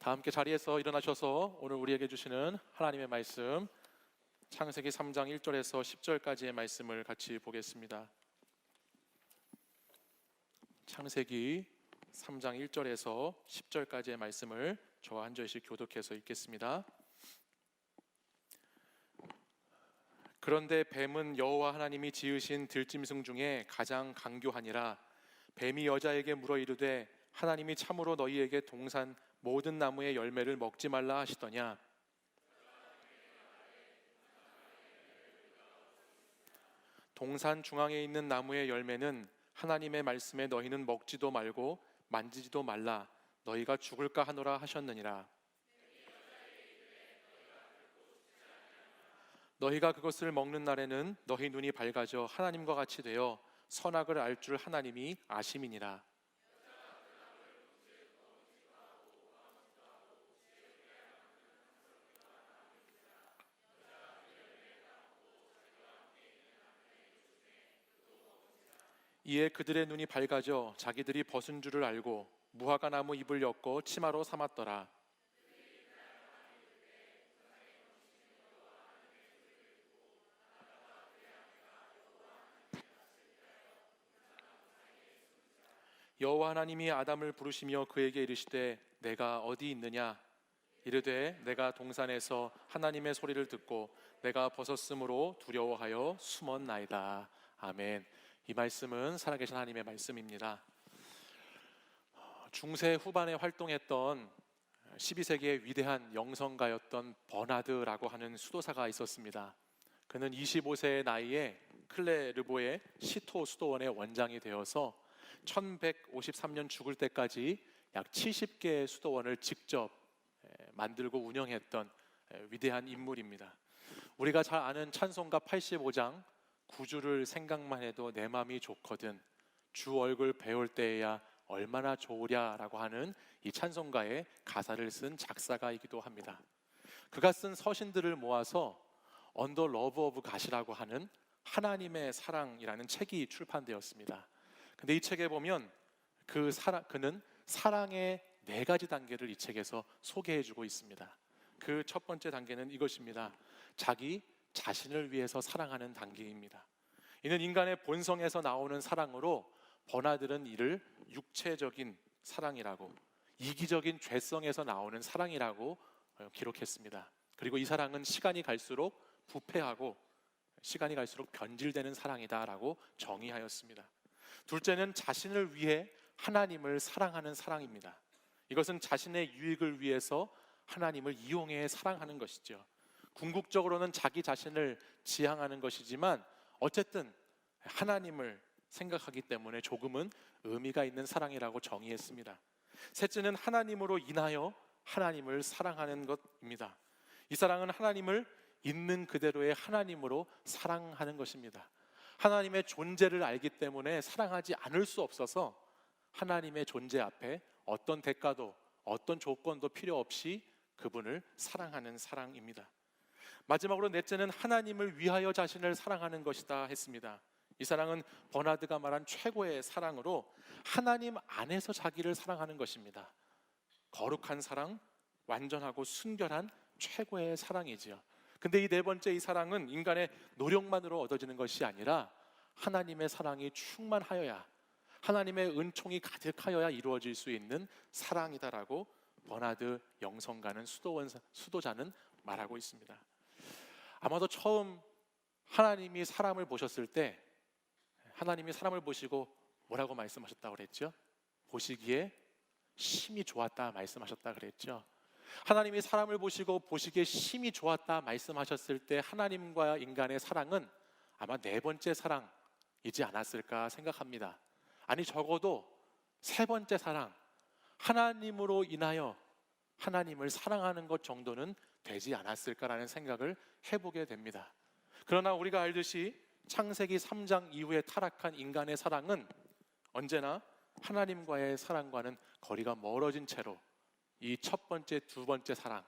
다 함께 자리에서 일어나셔서 오늘 우리에게 주시는 하나님의 말씀 창세기 3장 1절에서 10절까지의 말씀을 같이 보겠습니다. 창세기 3장 1절에서 10절까지의 말씀을 저와 한 절씩 교독해서 읽겠습니다. 그런데 뱀은 여호와 하나님이 지으신 들짐승 중에 가장 강교하니라. 뱀이 여자에게 물어 이르되 하나님이 참으로 너희에게 동산 모든 나무의 열매를 먹지 말라 하시더냐. 동산 중앙에 있는 나무의 열매는 하나님의 말씀에 너희는 먹지도 말고 만지지도 말라 너희가 죽을까 하노라 하셨느니라. 너희가 그것을 먹는 날에는 너희 눈이 밝아져 하나님과 같이 되어 선악을 알 줄 하나님이 아심이니라. 이에 그들의 눈이 밝아져 자기들이 벗은 줄을 알고 무화과 나무 잎을 엮어 치마로 삼았더라. 여호와 하나님이 아담을 부르시며 그에게 이르시되 내가 어디 있느냐. 이르되 내가 동산에서 하나님의 소리를 듣고 내가 벗었으므로 두려워하여 숨었나이다. 아멘. 이 말씀은 살아계신 하나님의 말씀입니다. 중세 후반에 활동했던 12세기의 위대한 영성가였던 버나드라고 하는 수도사가 있었습니다. 그는 25세의 나이에 클레르보의 시토 수도원의 원장이 되어서 1153년 죽을 때까지 약 70개의 수도원을 직접 만들고 운영했던 위대한 인물입니다. 우리가 잘 아는 찬송가 85장 구주를 생각만 해도 내 맘이 좋거든 주 얼굴 배울 때에야 얼마나 좋으랴라고 하는 이 찬송가의 가사를 쓴 작사가이기도 합니다. 그가 쓴 서신들을 모아서 언더 러브 오브 갓이라고 하는 하나님의 사랑이라는 책이 출판되었습니다. 근데 이 책에 보면 그는 사랑의 4가지 단계를 이 책에서 소개해주고 있습니다. 그 첫 번째 단계는 이것입니다. 자기 자신을 위해서 사랑하는 단계입니다. 이는 인간의 본성에서 나오는 사랑으로 버나들은 이를 육체적인 사랑이라고, 이기적인 죄성에서 나오는 사랑이라고 기록했습니다. 그리고 이 사랑은 시간이 갈수록 부패하고 시간이 갈수록 변질되는 사랑이다라고 정의하였습니다. 둘째는 자신을 위해 하나님을 사랑하는 사랑입니다. 이것은 자신의 유익을 위해서 하나님을 이용해 사랑하는 것이죠. 궁극적으로는 자기 자신을 지향하는 것이지만 어쨌든 하나님을 생각하기 때문에 조금은 의미가 있는 사랑이라고 정의했습니다. 셋째는 하나님으로 인하여 하나님을 사랑하는 것입니다. 이 사랑은 하나님을 있는 그대로의 하나님으로 사랑하는 것입니다. 하나님의 존재를 알기 때문에 사랑하지 않을 수 없어서 하나님의 존재 앞에 어떤 대가도 어떤 조건도 필요 없이 그분을 사랑하는 사랑입니다. 마지막으로 넷째는 하나님을 위하여 자신을 사랑하는 것이다 했습니다. 이 사랑은 버나드가 말한 최고의 사랑으로 하나님 안에서 자기를 사랑하는 것입니다. 거룩한 사랑, 완전하고 순결한 최고의 사랑이지요. 근데 이 네 번째 이 사랑은 인간의 노력만으로 얻어지는 것이 아니라 하나님의 사랑이 충만하여야, 하나님의 은총이 가득하여야 이루어질 수 있는 사랑이다라고 버나드 영성가는 수도자는 말하고 있습니다. 아마도 처음 하나님이 사람을 보셨을 때 하나님이 사람을 보시고 뭐라고 말씀하셨다고 그랬죠? 보시기에 심히 좋았다 말씀하셨다 그랬죠. 하나님이 사람을 보시고 보시기에 심히 좋았다 말씀하셨을 때 하나님과 인간의 사랑은 아마 4번째 사랑이지 않았을까 생각합니다. 아니 적어도 3번째 사랑, 하나님으로 인하여 하나님을 사랑하는 것 정도는 되지 않았을까라는 생각을 해보게 됩니다. 그러나 우리가 알듯이 창세기 3장 이후에 타락한 인간의 사랑은 언제나 하나님과의 사랑과는 거리가 멀어진 채로 이 첫 번째, 두 번째 사랑,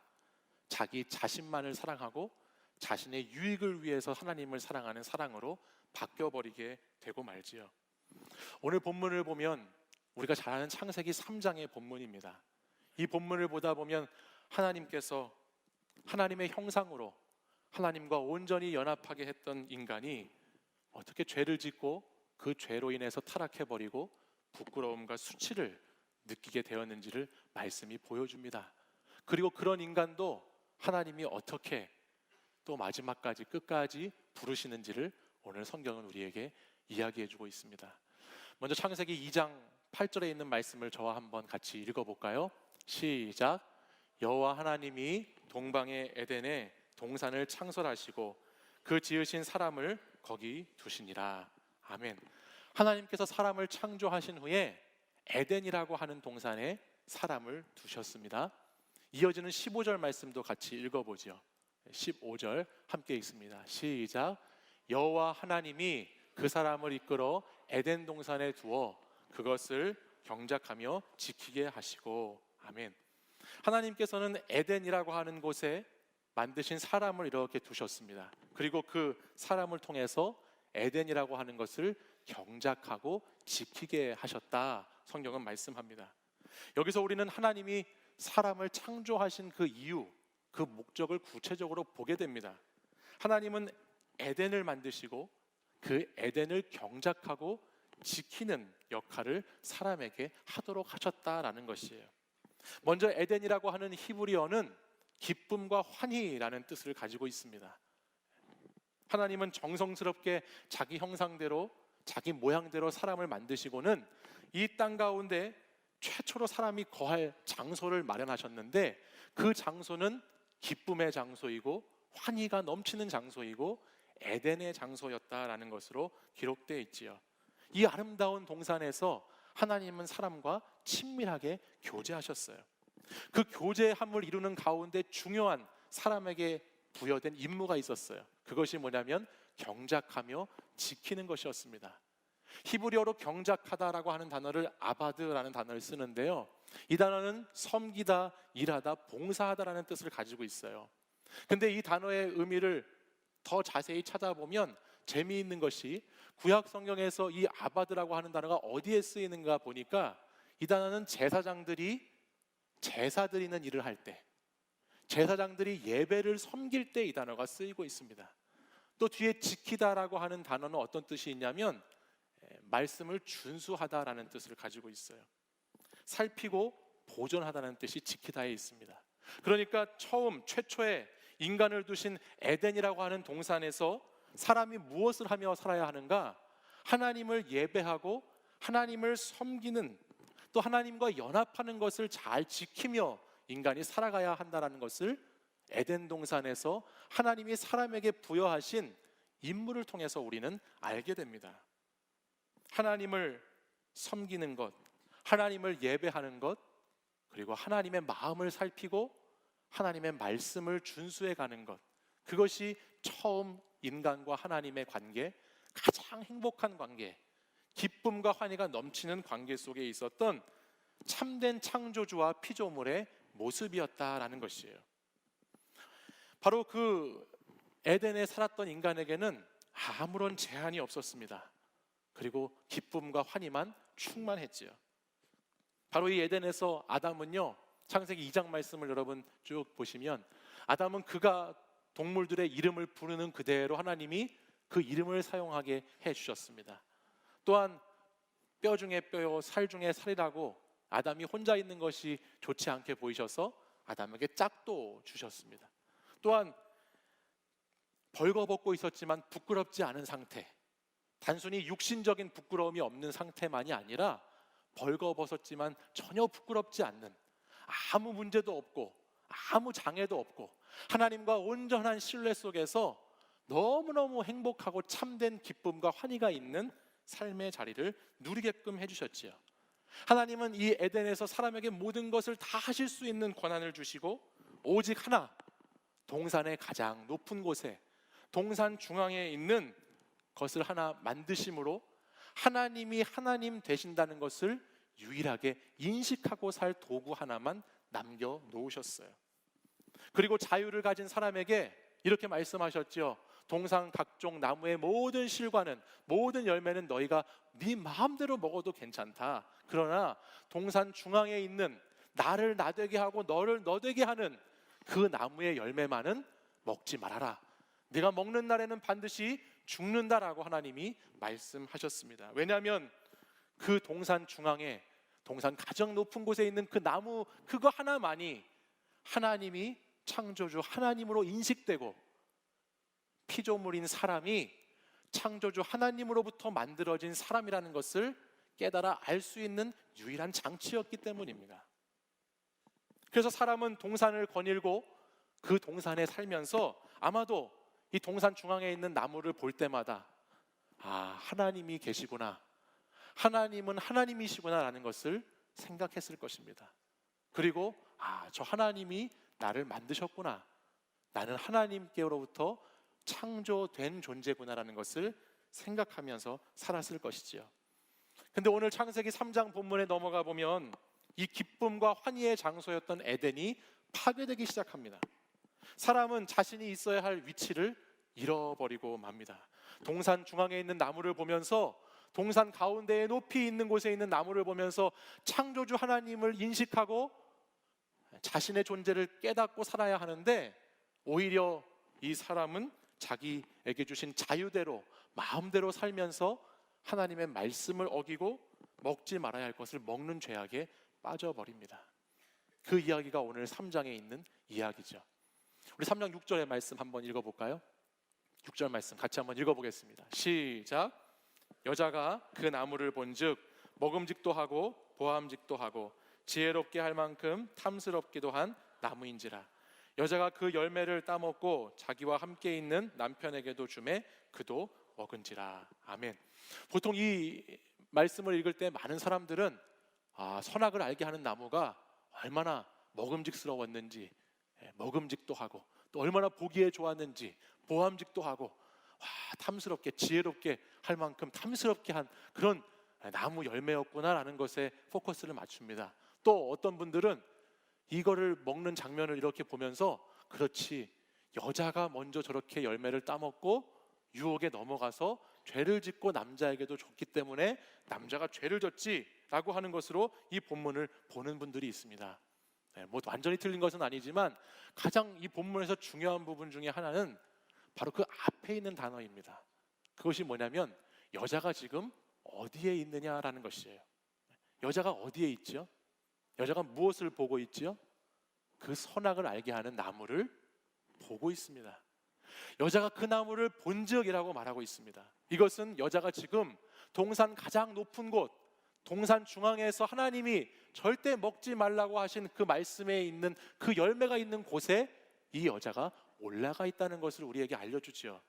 자기 자신만을 사랑하고 자신의 유익을 위해서 하나님을 사랑하는 사랑으로 바뀌어버리게 되고 말지요. 오늘 본문을 보면 우리가 잘 아는 창세기 3장의 본문입니다. 이 본문을 보다 보면 하나님께서 하나님의 형상으로 하나님과 온전히 연합하게 했던 인간이 어떻게 죄를 짓고 그 죄로 인해서 타락해버리고 부끄러움과 수치를 느끼게 되었는지를 말씀이 보여줍니다. 그리고 그런 인간도 하나님이 어떻게 또 마지막까지 끝까지 부르시는지를 오늘 성경은 우리에게 이야기해주고 있습니다. 먼저 창세기 2장 8절에 있는 말씀을 저와 한번 같이 읽어볼까요? 시작. 여호와 하나님이 동방의 에덴에 동산을 창설하시고 그 지으신 사람을 거기 두시니라. 아멘. 하나님께서 사람을 창조하신 후에 에덴이라고 하는 동산에 사람을 두셨습니다. 이어지는 15절 말씀도 같이 읽어보죠. 15절 함께 읽습니다. 시작. 여호와 하나님이 그 사람을 이끌어 에덴 동산에 두어 그것을 경작하며 지키게 하시고. 아멘. 하나님께서는 에덴이라고 하는 곳에 만드신 사람을 이렇게 두셨습니다. 그리고 그 사람을 통해서 에덴이라고 하는 것을 경작하고 지키게 하셨다. 성경은 말씀합니다. 여기서 우리는 하나님이 사람을 창조하신 그 이유, 그 목적을 구체적으로 보게 됩니다. 하나님은 에덴을 만드시고 그 에덴을 경작하고 지키는 역할을 사람에게 하도록 하셨다라는 것이에요. 먼저 에덴이라고 하는 히브리어는 기쁨과 환희라는 뜻을 가지고 있습니다. 하나님은 정성스럽게 자기 형상대로 자기 모양대로 사람을 만드시고는 이 땅 가운데 최초로 사람이 거할 장소를 마련하셨는데 그 장소는 기쁨의 장소이고 환희가 넘치는 장소이고 에덴의 장소였다라는 것으로 기록되어 있지요. 이 아름다운 동산에서 하나님은 사람과 친밀하게 교제하셨어요. 그 교제함을 이루는 가운데 중요한 사람에게 부여된 임무가 있었어요. 그것이 뭐냐면 경작하며 지키는 것이었습니다. 히브리어로 경작하다라고 하는 단어를 아바드라는 단어를 쓰는데요, 이 단어는 섬기다, 일하다, 봉사하다라는 뜻을 가지고 있어요. 근데 이 단어의 의미를 더 자세히 찾아보면 재미있는 것이 구약 성경에서 이 아바드라고 하는 단어가 어디에 쓰이는가 보니까 이 단어는 제사장들이 제사 드리는 일을 할 때, 제사장들이 예배를 섬길 때 이 단어가 쓰이고 있습니다. 또 뒤에 지키다라고 하는 단어는 어떤 뜻이 있냐면 말씀을 준수하다라는 뜻을 가지고 있어요. 살피고 보존하다는 뜻이 지키다에 있습니다. 그러니까 최초에 인간을 두신 에덴이라고 하는 동산에서 사람이 무엇을 하며 살아야 하는가? 하나님을 예배하고 하나님을 섬기는, 또 하나님과 연합하는 것을 잘 지키며 인간이 살아가야 한다는 것을 에덴 동산에서 하나님이 사람에게 부여하신 임무를 통해서 우리는 알게 됩니다. 하나님을 섬기는 것, 하나님을 예배하는 것, 그리고 하나님의 마음을 살피고 하나님의 말씀을 준수해 가는 것, 그것이 처음 인간과 하나님의 관계, 가장 행복한 관계, 기쁨과 환희가 넘치는 관계 속에 있었던 참된 창조주와 피조물의 모습이었다라는 것이에요. 바로 그 에덴에 살았던 인간에게는 아무런 제한이 없었습니다. 그리고 기쁨과 환희만 충만했지요. 바로 이 에덴에서 아담은요, 창세기 2장 말씀을 여러분 쭉 보시면 아담은 그가 동물들의 이름을 부르는 그대로 하나님이 그 이름을 사용하게 해주셨습니다. 또한 뼈 중에 뼈요 살 중에 살이라고 아담이 혼자 있는 것이 좋지 않게 보이셔서 아담에게 짝도 주셨습니다. 또한 벌거벗고 있었지만 부끄럽지 않은 상태, 단순히 육신적인 부끄러움이 없는 상태만이 아니라 벌거벗었지만 전혀 부끄럽지 않는, 아무 문제도 없고 아무 장애도 없고 하나님과 온전한 신뢰 속에서 너무너무 행복하고 참된 기쁨과 환희가 있는 삶의 자리를 누리게끔 해주셨지요. 하나님은 이 에덴에서 사람에게 모든 것을 다 하실 수 있는 권한을 주시고 오직 하나, 동산의 가장 높은 곳에 동산 중앙에 있는 것을 하나 만드심으로 하나님이 하나님 되신다는 것을 유일하게 인식하고 살 도구 하나만 남겨 놓으셨어요. 그리고 자유를 가진 사람에게 이렇게 말씀하셨죠. 동산 각종 나무의 모든 실과는, 모든 열매는 너희가 네 마음대로 먹어도 괜찮다. 그러나 동산 중앙에 있는 나를 나되게 하고 너를 너되게 하는 그 나무의 열매만은 먹지 말아라. 네가 먹는 날에는 반드시 죽는다라고 하나님이 말씀하셨습니다. 왜냐하면 그 동산 중앙에, 동산 가장 높은 곳에 있는 그 나무 그거 하나만이 하나님이 창조주 하나님으로 인식되고, 피조물인 사람이 창조주 하나님으로부터 만들어진 사람이라는 것을 깨달아 알 수 있는 유일한 장치였기 때문입니다. 그래서 사람은 동산을 거닐고 그 동산에 살면서 아마도 이 동산 중앙에 있는 나무를 볼 때마다 하나님이 계시구나, 하나님은 하나님이시구나라는 것을 생각했을 것입니다. 그리고 저 하나님이 나를 만드셨구나, 나는 하나님께로부터 창조된 존재구나라는 것을 생각하면서 살았을 것이지요. 근데 오늘 창세기 3장 본문에 넘어가 보면 이 기쁨과 환희의 장소였던 에덴이 파괴되기 시작합니다. 사람은 자신이 있어야 할 위치를 잃어버리고 맙니다. 동산 중앙에 있는 나무를 보면서, 동산 가운데에 높이 있는 곳에 있는 나무를 보면서 창조주 하나님을 인식하고 자신의 존재를 깨닫고 살아야 하는데, 오히려 이 사람은 자기에게 주신 자유대로 마음대로 살면서 하나님의 말씀을 어기고 먹지 말아야 할 것을 먹는 죄악에 빠져버립니다. 그 이야기가 오늘 3장에 있는 이야기죠. 우리 3장 6절의 말씀 한번 읽어볼까요? 6절 말씀 같이 한번 읽어보겠습니다. 시작. 여자가 그 나무를 본즉 먹음직도 하고 보암직도 하고 지혜롭게 할 만큼 탐스럽기도 한 나무인지라. 여자가 그 열매를 따먹고 자기와 함께 있는 남편에게도 주매 그도 먹은지라. 아멘. 보통 이 말씀을 읽을 때 많은 사람들은 선악을 알게 하는 나무가 얼마나 먹음직스러웠는지, 먹음직도 하고 또 얼마나 보기에 좋았는지, 보암직도 하고 탐스럽게 지혜롭게 할 만큼 탐스럽게 한 그런 나무 열매였구나라는 것에 포커스를 맞춥니다. 또 어떤 분들은 이거를 먹는 장면을 이렇게 보면서, 그렇지, 여자가 먼저 저렇게 열매를 따먹고 유혹에 넘어가서 죄를 짓고 남자에게도 줬기 때문에 남자가 죄를 졌지라고 하는 것으로 이 본문을 보는 분들이 있습니다. 뭐 완전히 틀린 것은 아니지만 가장 이 본문에서 중요한 부분 중에 하나는 바로 그 앞에 있는 단어입니다. 그것이 뭐냐면 여자가 지금 어디에 있느냐라는 것이에요. 여자가 어디에 있죠? 여자가 무엇을 보고 있죠? 그 선악을 알게 하는 나무를 보고 있습니다. 여자가 그 나무를 본즉 이라고 말하고 있습니다. 이것은 여자가 지금 동산 가장 높은 곳, 동산 중앙에서 하나님이 절대 먹지 말라고 하신 그 말씀에 있는 그 열매가 있는 곳에 이 여자가 올라가 있다는 것을 우리에게 알려주지요.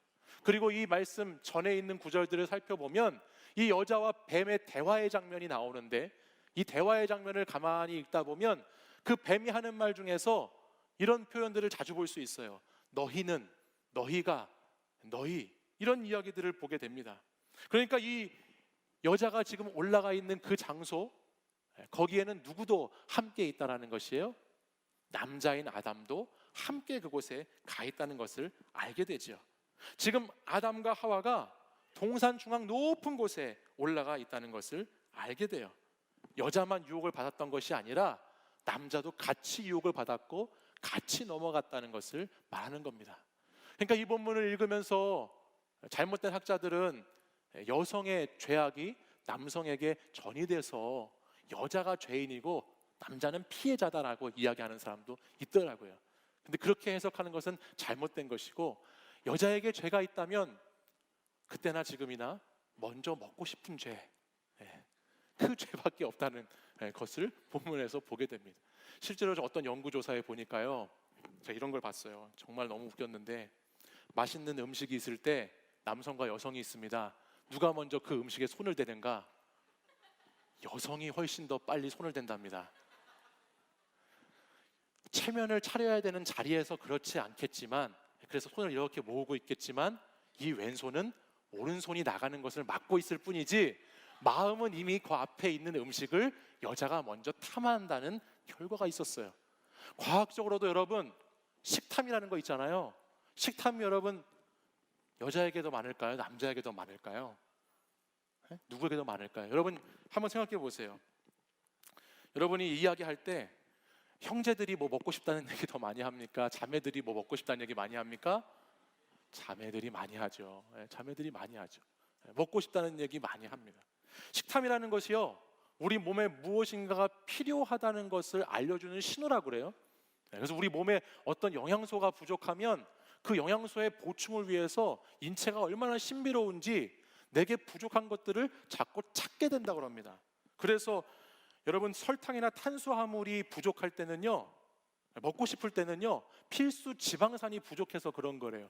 그리고 이 말씀 전에 있는 구절들을 살펴보면 이 여자와 뱀의 대화의 장면이 나오는데, 이 대화의 장면을 가만히 읽다 보면 그 뱀이 하는 말 중에서 이런 표현들을 자주 볼 수 있어요. 너희는, 너희가, 너희, 이런 이야기들을 보게 됩니다. 그러니까 이 여자가 지금 올라가 있는 그 장소, 거기에는 누구도 함께 있다라는 것이에요. 남자인 아담도 함께 그곳에 가 있다는 것을 알게 되죠. 지금 아담과 하와가 동산 중앙 높은 곳에 올라가 있다는 것을 알게 돼요. 여자만 유혹을 받았던 것이 아니라 남자도 같이 유혹을 받았고 같이 넘어갔다는 것을 말하는 겁니다. 그러니까 이 본문을 읽으면서 잘못된 학자들은 여성의 죄악이 남성에게 전이돼서 여자가 죄인이고 남자는 피해자다라고 이야기하는 사람도 있더라고요. 근데 그렇게 해석하는 것은 잘못된 것이고, 여자에게 죄가 있다면 그때나 지금이나 먼저 먹고 싶은 죄, 그 죄밖에 없다는 것을 본문에서 보게 됩니다. 실제로 어떤 연구조사에 보니까요, 제가 이런 걸 봤어요. 정말 너무 웃겼는데, 맛있는 음식이 있을 때 남성과 여성이 있습니다. 누가 먼저 그 음식에 손을 대는가? 여성이 훨씬 더 빨리 손을 댄답니다. 체면을 차려야 되는 자리에서 그렇지 않겠지만, 그래서 손을 이렇게 모으고 있겠지만 이 왼손은 오른손이 나가는 것을 막고 있을 뿐이지 마음은 이미 그 앞에 있는 음식을 여자가 먼저 탐한다는 결과가 있었어요. 과학적으로도 여러분, 식탐이라는 거 있잖아요. 식탐이 여러분 여자에게도 많을까요? 남자에게도 많을까요? 누구에게도 많을까요? 여러분 한번 생각해 보세요. 여러분이 이야기할 때 형제들이 뭐 먹고 싶다는 얘기 더 많이 합니까? 자매들이 뭐 먹고 싶다는 얘기 많이 합니까? 자매들이 많이 하죠. 자매들이 많이 하죠. 먹고 싶다는 얘기 많이 합니다. 식탐이라는 것이요, 우리 몸에 무엇인가가 필요하다는 것을 알려주는 신호라고 그래요. 그래서 우리 몸에 어떤 영양소가 부족하면 그 영양소의 보충을 위해서 인체가 얼마나 신비로운지 내게 부족한 것들을 자꾸 찾게 된다고 합니다. 그래서 여러분, 설탕이나 탄수화물이 부족할 때는요, 먹고 싶을 때는요, 필수 지방산이 부족해서 그런 거래요.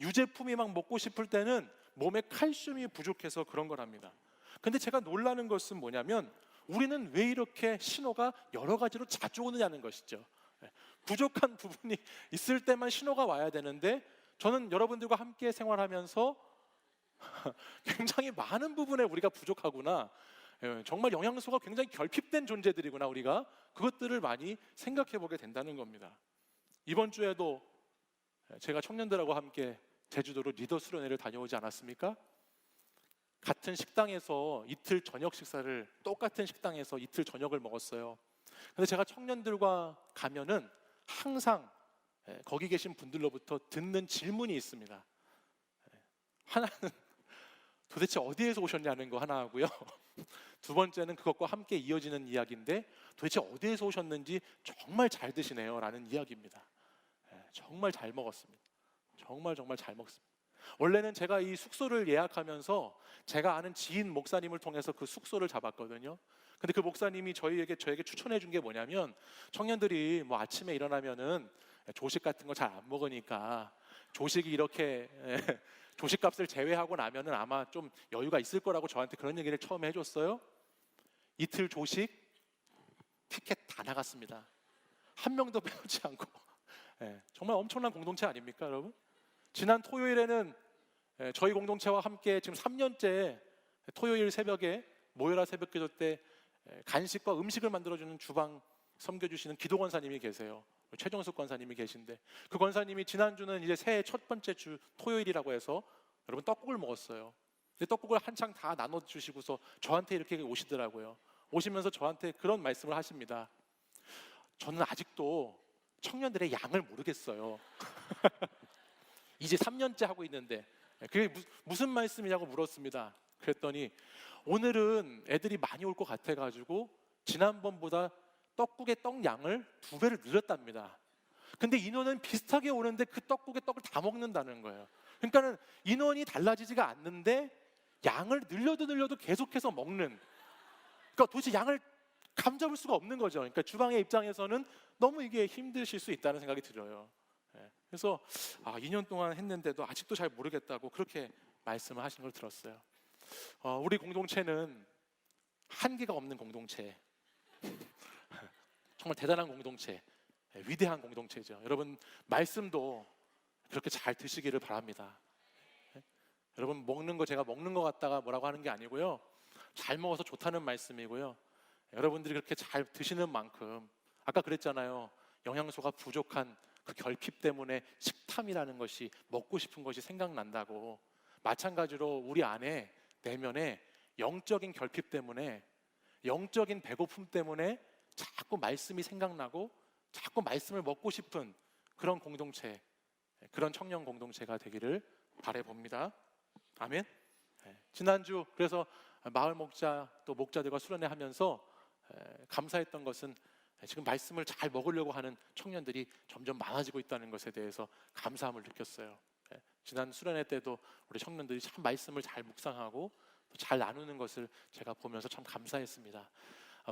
유제품이 막 먹고 싶을 때는 몸에 칼슘이 부족해서 그런 거랍니다. 근데 제가 놀라는 것은 뭐냐면, 우리는 왜 이렇게 신호가 여러 가지로 자주 오느냐는 것이죠. 부족한 부분이 있을 때만 신호가 와야 되는데, 저는 여러분들과 함께 생활하면서 굉장히 많은 부분에 우리가 부족하구나, 정말 영양소가 굉장히 결핍된 존재들이구나, 우리가 그것들을 많이 생각해 보게 된다는 겁니다. 이번 주에도 제가 청년들하고 함께 제주도로 리더 수련회를 다녀오지 않았습니까? 같은 식당에서 이틀 저녁 식사를, 똑같은 식당에서 이틀 저녁을 먹었어요. 근데 제가 청년들과 가면은 항상 거기 계신 분들로부터 듣는 질문이 있습니다. 하나는 도대체 어디에서 오셨냐는 거 하나 하고요. 두 번째는 그것과 함께 이어지는 이야기인데, 도대체 어디에서 오셨는지 정말 잘 드시네요 라는 이야기입니다. 정말 잘 먹었습니다. 정말 잘 먹습니다. 원래는 제가 이 숙소를 예약하면서 제가 아는 지인 목사님을 통해서 그 숙소를 잡았거든요. 근데 그 목사님이 저에게 추천해 준 게 뭐냐면, 청년들이 뭐 아침에 일어나면은 조식 같은 거 잘 안 먹으니까 조식이 이렇게 조식값을 제외하고 나면은 아마 좀 여유가 있을 거라고 저한테 그런 얘기를 처음에 해줬어요. 이틀 조식 티켓 다 나갔습니다. 한 명도 빼놓지 않고. 정말 엄청난 공동체 아닙니까, 여러분? 지난 토요일에는 저희 공동체와 함께 지금 3년째 토요일 새벽에 모여라 새벽기도 때 간식과 음식을 만들어주는 주방 섬겨주시는 기도 권사님이 계세요. 최종숙 권사님이 계신데, 그 권사님이 지난주는 이제 새해 첫 번째 주 토요일이라고 해서 여러분 떡국을 먹었어요. 근데 떡국을 한창 다 나눠주시고서 저한테 이렇게 오시더라고요. 오시면서 저한테 그런 말씀을 하십니다. 저는 아직도 청년들의 양을 모르겠어요. 이제 3년째 하고 있는데 그게 무슨 말씀이냐고 물었습니다. 그랬더니 오늘은 애들이 많이 올 것 같아가지고 지난번보다 떡국의 떡 양을 2배를 늘렸답니다. 근데 인원은 비슷하게 오는데 그 떡국의 떡을 다 먹는다는 거예요. 그러니까는 인원이 달라지지가 않는데 양을 늘려도 계속해서 먹는, 그러니까 도대체 양을 감잡을 수가 없는 거죠. 그러니까 주방의 입장에서는 너무 이게 힘드실 수 있다는 생각이 들어요. 그래서 2년 동안 했는데도 아직도 잘 모르겠다고 그렇게 말씀을 하신 걸 들었어요. 우리 공동체는 한계가 없는 공동체, 정말 대단한 공동체, 위대한 공동체죠. 여러분, 말씀도 그렇게 잘 드시기를 바랍니다. 여러분, 먹는 거 제가 먹는 거 같다가 뭐라고 하는 게 아니고요, 잘 먹어서 좋다는 말씀이고요. 여러분들이 그렇게 잘 드시는 만큼, 아까 그랬잖아요, 영양소가 부족한 그 결핍 때문에 식탐이라는 것이, 먹고 싶은 것이 생각난다고. 마찬가지로 우리 안에, 내면에 영적인 결핍 때문에, 영적인 배고픔 때문에 자꾸 말씀이 생각나고 자꾸 말씀을 먹고 싶은 그런 공동체, 그런 청년 공동체가 되기를 바라봅니다. 아멘. 지난주 그래서 마을 목자 또 목자들과 수련회 하면서 감사했던 것은 지금 말씀을 잘 먹으려고 하는 청년들이 점점 많아지고 있다는 것에 대해서 감사함을 느꼈어요. 지난 수련회 때도 우리 청년들이 참 말씀을 잘 묵상하고 잘 나누는 것을 제가 보면서 참 감사했습니다.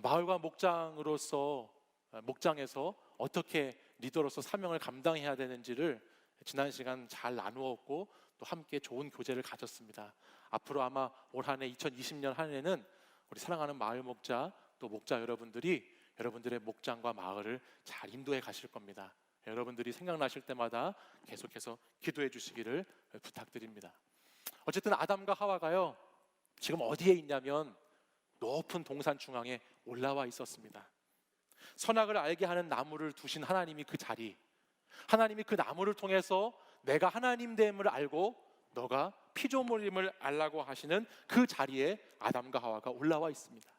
마을과 목장으로서, 목장에서 어떻게 리더로서 사명을 감당해야 되는지를 지난 시간 잘 나누었고 또 함께 좋은 교제를 가졌습니다. 앞으로 아마 올 한 해 2020년 한 해는 우리 사랑하는 마을 목자 또 목자 여러분들이 여러분들의 목장과 마을을 잘 인도해 가실 겁니다. 여러분들이 생각나실 때마다 계속해서 기도해 주시기를 부탁드립니다. 어쨌든 아담과 하와가요, 지금 어디에 있냐면 높은 동산 중앙에 올라와 있었습니다. 선악을 알게 하는 나무를 두신 하나님이 그 자리, 하나님이 그 나무를 통해서 내가 하나님됨을 알고 너가 피조물임을 알라고 하시는 그 자리에 아담과 하와가 올라와 있습니다.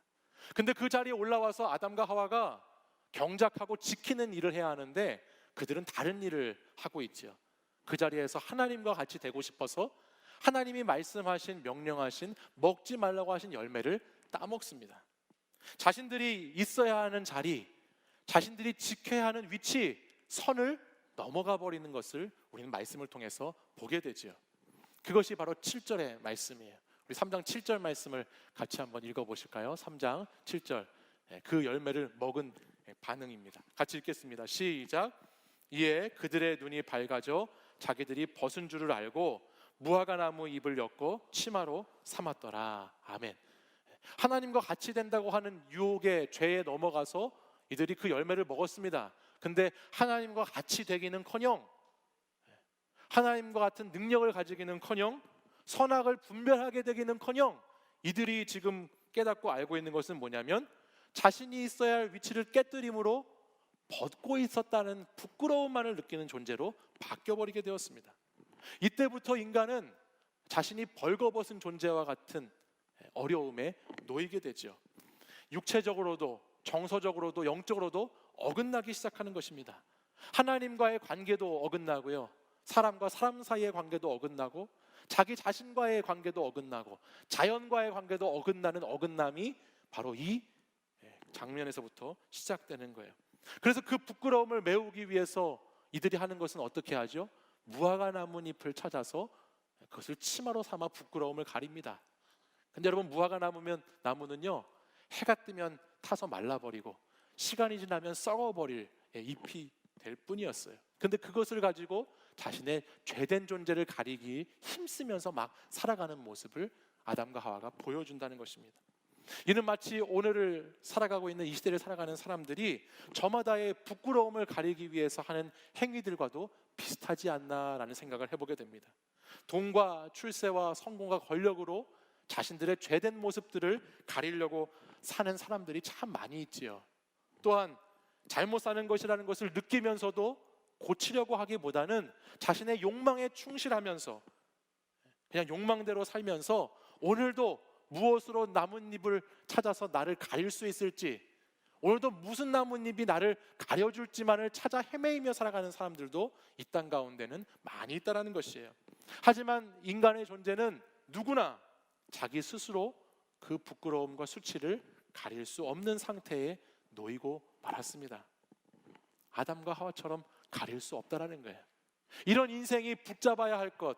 근데 그 자리에 올라와서 아담과 하와가 경작하고 지키는 일을 해야 하는데 그들은 다른 일을 하고 있죠. 그 자리에서 하나님과 같이 되고 싶어서 하나님이 말씀하신, 명령하신, 먹지 말라고 하신 열매를 따먹습니다. 자신들이 있어야 하는 자리, 자신들이 지켜야 하는 위치, 선을 넘어가 버리는 것을 우리는 말씀을 통해서 보게 되죠. 그것이 바로 7절의 말씀이에요. 우리 3장 7절 말씀을 같이 한번 읽어보실까요? 3장 7절, 그 열매를 먹은 반응입니다. 같이 읽겠습니다. 시작. 이에 그들의 눈이 밝아져 자기들이 벗은 줄을 알고 무화과 나무 잎을 엮고 치마로 삼았더라. 아멘. 하나님과 같이 된다고 하는 유혹의 죄에 넘어가서 이들이 그 열매를 먹었습니다. 근데 하나님과 같이 되기는커녕, 하나님과 같은 능력을 가지기는커녕, 선악을 분별하게 되기는커녕, 이들이 지금 깨닫고 알고 있는 것은 뭐냐면 자신이 있어야 할 위치를 깨뜨림으로 벗고 있었다는 부끄러움만을 느끼는 존재로 바뀌어버리게 되었습니다. 이때부터 인간은 자신이 벌거벗은 존재와 같은 어려움에 놓이게 되죠. 육체적으로도 정서적으로도 영적으로도 어긋나기 시작하는 것입니다. 하나님과의 관계도 어긋나고요, 사람과 사람 사이의 관계도 어긋나고, 자기 자신과의 관계도 어긋나고, 자연과의 관계도 어긋나는 어긋남이 바로 이 장면에서부터 시작되는 거예요. 그래서 그 부끄러움을 메우기 위해서 이들이 하는 것은 어떻게 하죠? 무화과 나뭇잎을 찾아서 그것을 치마로 삼아 부끄러움을 가립니다. 근데 여러분, 무화과 나무는요, 해가 뜨면 타서 말라버리고 시간이 지나면 썩어버릴 잎이 될 뿐이었어요. 근데 그것을 가지고 자신의 죄된 존재를 가리기 힘쓰면서 막 살아가는 모습을 아담과 하와가 보여준다는 것입니다. 이는 마치 오늘을 살아가고 있는 이 시대를 살아가는 사람들이 저마다의 부끄러움을 가리기 위해서 하는 행위들과도 비슷하지 않나라는 생각을 해보게 됩니다. 돈과 출세와 성공과 권력으로 자신들의 죄된 모습들을 가리려고 사는 사람들이 참 많이 있지요. 또한 잘못 사는 것이라는 것을 느끼면서도 고치려고 하기보다는 자신의 욕망에 충실하면서 그냥 욕망대로 살면서 오늘도 무엇으로 나뭇잎을 찾아서 나를 가릴 수 있을지, 오늘도 무슨 나뭇잎이 나를 가려줄지만을 찾아 헤매이며 살아가는 사람들도 이 땅 가운데는 많이 있다는 것이에요. 하지만 인간의 존재는 누구나 자기 스스로 그 부끄러움과 수치를 가릴 수 없는 상태에 놓이고 말았습니다. 아담과 하와처럼 가릴 수 없다라는 거예요. 이런 인생이 붙잡아야 할 것,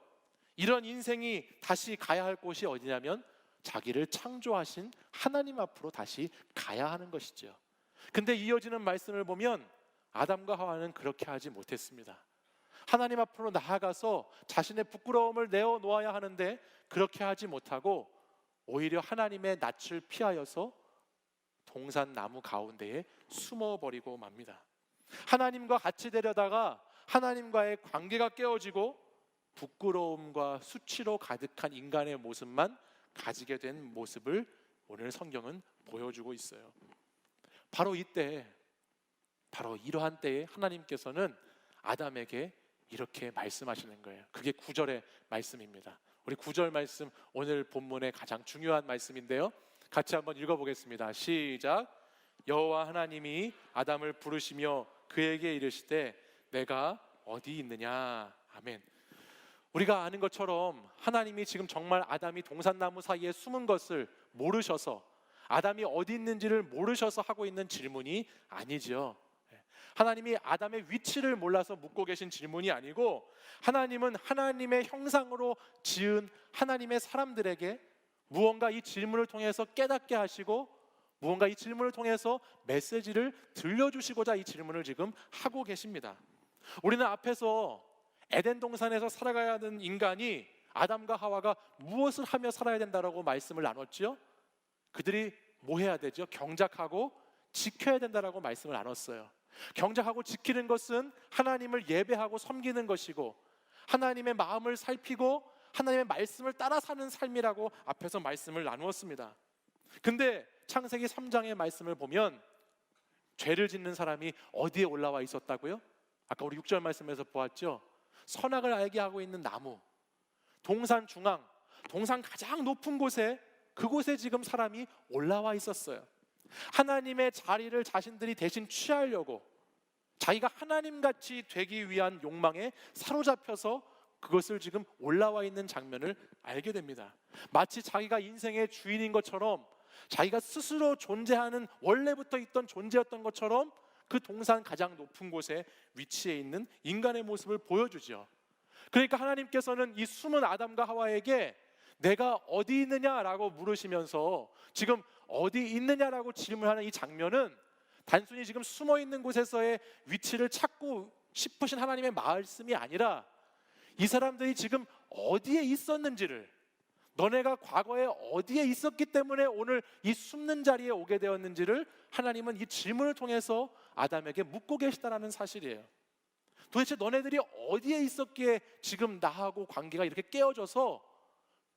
이런 인생이 다시 가야 할 곳이 어디냐면 자기를 창조하신 하나님 앞으로 다시 가야 하는 것이죠. 근데 이어지는 말씀을 보면 아담과 하와는 그렇게 하지 못했습니다. 하나님 앞으로 나아가서 자신의 부끄러움을 내어놓아야 하는데 그렇게 하지 못하고 오히려 하나님의 낯을 피하여서 동산 나무 가운데에 숨어버리고 맙니다. 하나님과 같이 되려다가 하나님과의 관계가 깨어지고 부끄러움과 수치로 가득한 인간의 모습만 가지게 된 모습을 오늘 성경은 보여주고 있어요. 바로 이때, 바로 이러한 때에 하나님께서는 아담에게 이렇게 말씀하시는 거예요. 그게 9절의 말씀입니다. 우리 9절 말씀, 오늘 본문의 가장 중요한 말씀인데요, 같이 한번 읽어보겠습니다. 시작. 여호와 하나님이 아담을 부르시며 그에게 이르시되 내가 어디 있느냐. 아멘. 우리가 아는 것처럼 하나님이 지금 정말 아담이 동산나무 사이에 숨은 것을 모르셔서, 아담이 어디 있는지를 모르셔서 하고 있는 질문이 아니죠. 하나님이 아담의 위치를 몰라서 묻고 계신 질문이 아니고, 하나님은 하나님의 형상으로 지은 하나님의 사람들에게 무언가 이 질문을 통해서 깨닫게 하시고, 무언가 이 질문을 통해서 메시지를 들려주시고자 이 질문을 지금 하고 계십니다. 우리는 앞에서 에덴 동산에서 살아가야 하는 인간이, 아담과 하와가 무엇을 하며 살아야 된다라고 말씀을 나눴죠? 그들이 뭐 해야 되죠? 경작하고 지켜야 된다라고 말씀을 나눴어요. 경작하고 지키는 것은 하나님을 예배하고 섬기는 것이고, 하나님의 마음을 살피고 하나님의 말씀을 따라 사는 삶이라고 앞에서 말씀을 나누었습니다. 근데 창세기 3장의 말씀을 보면 죄를 짓는 사람이 어디에 올라와 있었다고요? 아까 우리 6절 말씀에서 보았죠? 선악을 알게 하고 있는 나무, 동산 중앙, 동산 가장 높은 곳에, 그곳에 지금 사람이 올라와 있었어요. 하나님의 자리를 자신들이 대신 취하려고 자기가 하나님같이 되기 위한 욕망에 사로잡혀서 그것을 지금 올라와 있는 장면을 알게 됩니다. 마치 자기가 인생의 주인인 것처럼, 자기가 스스로 존재하는, 원래부터 있던 존재였던 것처럼 그 동산 가장 높은 곳에 위치해 있는 인간의 모습을 보여주죠. 그러니까 하나님께서는 이 숨은 아담과 하와에게 내가 어디 있느냐라고 물으시면서 지금 어디 있느냐라고 질문하는 이 장면은 단순히 지금 숨어 있는 곳에서의 위치를 찾고 싶으신 하나님의 말씀이 아니라 이 사람들이 지금 어디에 있었는지를, 너네가 과거에 어디에 있었기 때문에 오늘 이 숨는 자리에 오게 되었는지를 하나님은 이 질문을 통해서 아담에게 묻고 계시다는 사실이에요. 도대체 너네들이 어디에 있었기에 지금 나하고 관계가 이렇게 깨어져서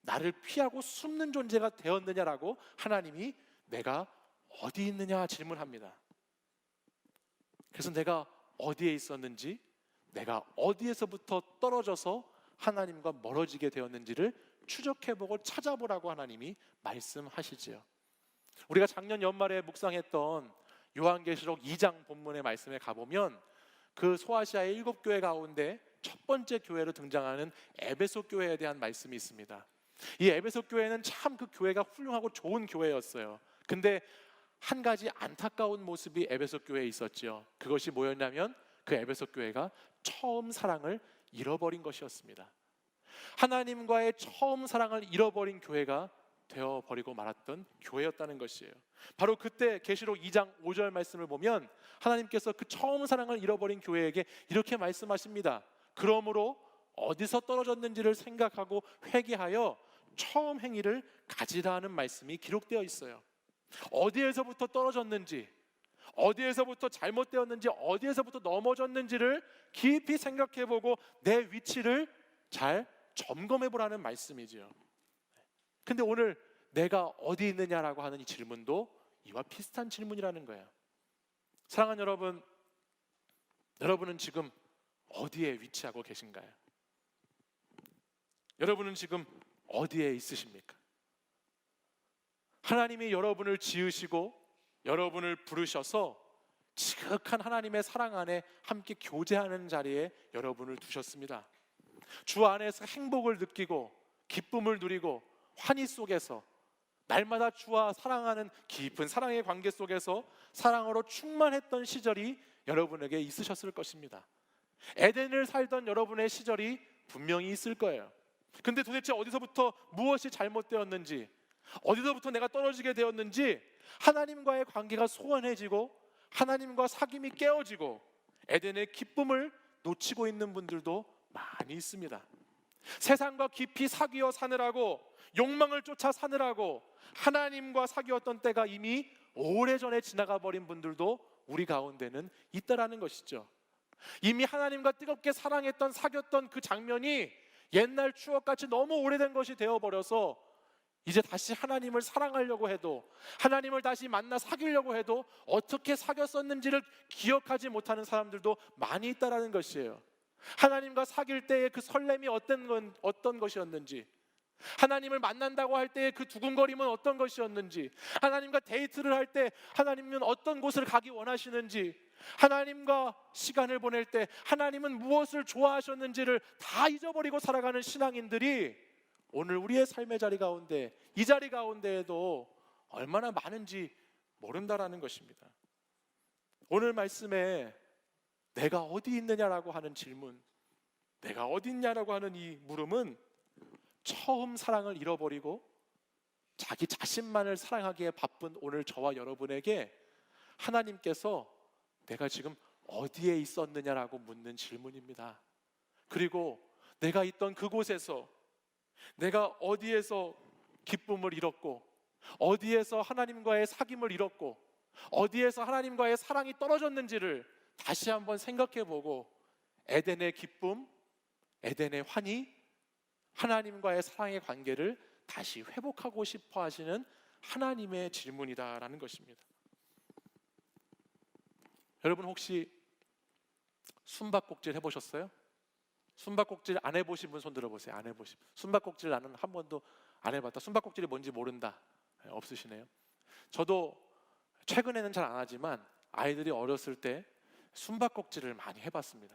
나를 피하고 숨는 존재가 되었느냐라고 하나님이 내가 어디 있느냐 질문합니다. 그래서 내가 어디에 있었는지, 내가 어디에서부터 떨어져서 하나님과 멀어지게 되었는지를 추적해보고 찾아보라고 하나님이 말씀하시지요. 우리가 작년 연말에 묵상했던 요한계시록 2장 본문의 말씀에 가보면 그 소아시아의 7교회 가운데 첫 번째 교회로 등장하는 에베소 교회에 대한 말씀이 있습니다. 이 에베소 교회는 참 그 교회가 훌륭하고 좋은 교회였어요. 근데 한 가지 안타까운 모습이 에베소 교회에 있었죠. 그것이 뭐였냐면 그 에베소 교회가 처음 사랑을 잃어버린 것이었습니다. 하나님과의 처음 사랑을 잃어버린 교회가 되어버리고 말았던 교회였다는 것이에요. 바로 그때 계시록 2장 5절 말씀을 보면 하나님께서 그 처음 사랑을 잃어버린 교회에게 이렇게 말씀하십니다. 그러므로 어디서 떨어졌는지를 생각하고 회개하여 처음 행위를 가지라 하는 말씀이 기록되어 있어요. 어디에서부터 떨어졌는지, 어디에서부터 잘못되었는지, 어디에서부터 넘어졌는지를 깊이 생각해보고 내 위치를 잘 점검해보라는 말씀이지요. 근데 오늘 내가 어디 있느냐라고 하는 이 질문도 이와 비슷한 질문이라는 거예요. 사랑하는 여러분, 여러분은 지금 어디에 위치하고 계신가요? 여러분은 지금 어디에 있으십니까? 하나님이 여러분을 지으시고 여러분을 부르셔서 지극한 하나님의 사랑 안에 함께 교제하는 자리에 여러분을 두셨습니다. 주 안에서 행복을 느끼고 기쁨을 누리고 환희 속에서 날마다 주와 사랑하는 깊은 사랑의 관계 속에서 사랑으로 충만했던 시절이 여러분에게 있으셨을 것입니다. 에덴을 살던 여러분의 시절이 분명히 있을 거예요. 근데 도대체 어디서부터 무엇이 잘못되었는지, 어디서부터 내가 떨어지게 되었는지, 하나님과의 관계가 소원해지고 하나님과 사귐이 깨어지고 에덴의 기쁨을 놓치고 있는 분들도 많이 있습니다. 세상과 깊이 사귀어 사느라고, 욕망을 쫓아 사느라고 하나님과 사귀었던 때가 이미 오래전에 지나가 버린 분들도 우리 가운데는 있다라는 것이죠. 이미 하나님과 뜨겁게 사랑했던, 사귀었던 그 장면이 옛날 추억같이 너무 오래된 것이 되어버려서 이제 다시 하나님을 사랑하려고 해도, 하나님을 다시 만나 사귀려고 해도 어떻게 사귀었었는지를 기억하지 못하는 사람들도 많이 있다라는 것이에요. 하나님과 사귈 때의 그 설렘이 어떤 것이었는지, 하나님을 만난다고 할 때의 그 두근거림은 어떤 것이었는지, 하나님과 데이트를 할 때 하나님은 어떤 곳을 가기 원하시는지, 하나님과 시간을 보낼 때 하나님은 무엇을 좋아하셨는지를 다 잊어버리고 살아가는 신앙인들이 오늘 우리의 삶의 자리 가운데, 이 자리 가운데에도 얼마나 많은지 모른다라는 것입니다. 오늘 말씀에 내가 어디 있느냐라고 하는 질문, 내가 어디 있냐라고 하는 이 물음은 처음 사랑을 잃어버리고 자기 자신만을 사랑하기에 바쁜 오늘 저와 여러분에게 하나님께서 내가 지금 어디에 있었느냐라고 묻는 질문입니다. 그리고 내가 있던 그곳에서, 내가 어디에서 기쁨을 잃었고, 어디에서 하나님과의 사귐을 잃었고, 어디에서 하나님과의 사랑이 떨어졌는지를 다시 한번 생각해보고 에덴의 기쁨, 에덴의 환희, 하나님과의 사랑의 관계를 다시 회복하고 싶어 하시는 하나님의 질문이다라는 것입니다. 여러분 혹시 숨바꼭질 해보셨어요? 숨바꼭질 안 해보신 분 손 들어보세요. 안 해보신 분. 숨바꼭질 나는 한 번도 안 해봤다, 숨바꼭질이 뭔지 모른다, 없으시네요. 저도 최근에는 잘 안 하지만 아이들이 어렸을 때 숨바꼭질을 많이 해봤습니다.